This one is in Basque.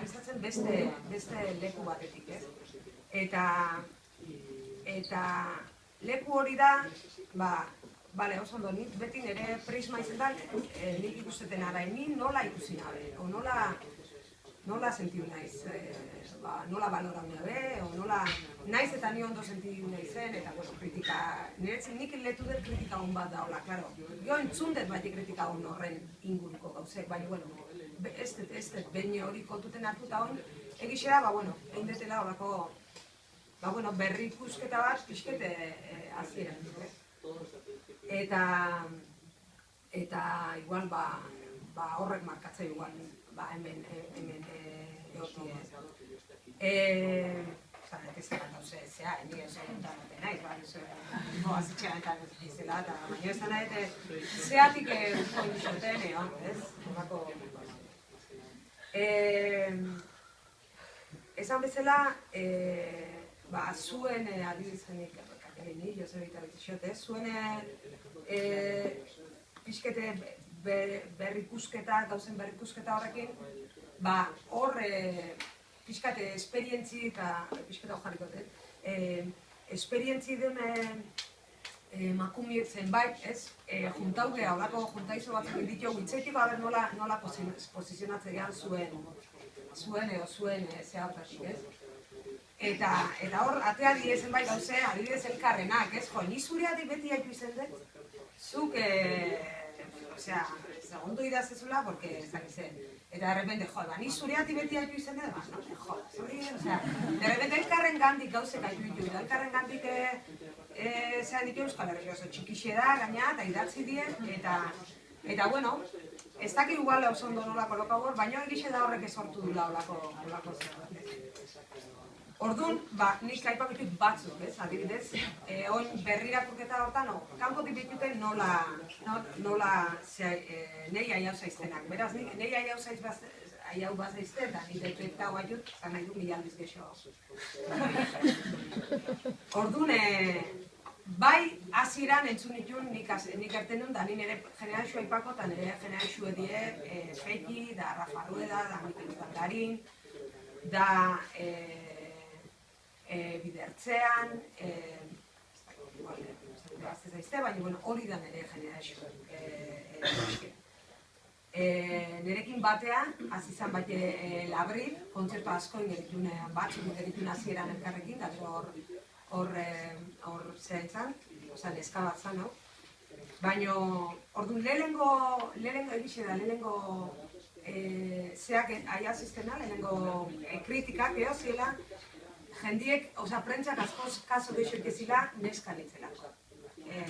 analizatzen beste leku batetik, ez? Eta leku hori da, bale, oso ondo, nik beti nire prisma izan da, nik ikusteten arain, ni nola ikusi nabe, o nola sentiu naiz, nola balorau nabe, o nola naiz eta ni ondo sentiu naizen, eta, bueno, kritika, niretzin nik letu dut kritika hon bat daola, klaro. Jo entzundet batik kritika hon horren inguruko gauzek, baina, bueno, ez dut behin hori kontuten hartuta hon, egixera, bueno, egin detela horako, berri ikusketa bat, pixkete azieran dut, Eta igual, horrek markatzea igual, hemen egotie. Ez da bat hauze, nire oso gontan naiz, azitxean eta izela, baina ez da nahi, zeatik joan dizoten, ez? Esan bezala, zuen adibizkenik, Katerini, Jose Bita Bitixote, zuen pixkete berrikusketa, gauzen berrikusketa horrekin, hor pixkate esperientzi eta pixketa hor jarrikotet, esperientzi duen makumiek zenbait, ez? Juntauge, horako juntaizo batzuk ditugu, itzetik nola posizionatzen gehan zuen zehartatik, ez? Eta hor, atea direzen bai gauze, adibidez elkarrenak, ez? Jo, ni zureatik beti haitu izan dut, zuk, segundu idazezula, porque ez dakizen. Eta de repente, ni zureatik beti haitu izan dut, no te jodas, hori, de repente elkarren gandik gauzek haitu ditu, elkarren gandik zean ditu Euskal Herria oso txikixe da, gaina, eta idatzi dien, eta bueno, ez daki igual oso ondo nolako lokabor, baina egixe da horrek esortu dula olako zerbait. Orduan, nik aipakitut batzuk, ez, adibidez, oin berrirakurketa hortan, kanpotik dituten nola nahi aiau zaiztenak. Beraz, nahi aiau bazaizte, eta nire detekta hoa jut, zan nahi du mila aldiz gexo. Orduan, bai, hasieran entzun nituen nik erten duen, da nire generazioa aipako, eta nire generazioa die Feiki, da Rafa Rueda, da Mikel Uztangarin, da bidertzean, baina hori da nire generazioa. Nirekin batean, azizan bat Labril, kontzertu asko ingeritun batzuk ingeritun hasieran elkarrekin, da hor zehaitzan, neska bat zan, baina orduan lehenengo egixe da, lehenengo zeak aia ziztena, lehenengo kritikak zela, jendiek, prentsak askoz kaso geixo ekezila neskan itzelako.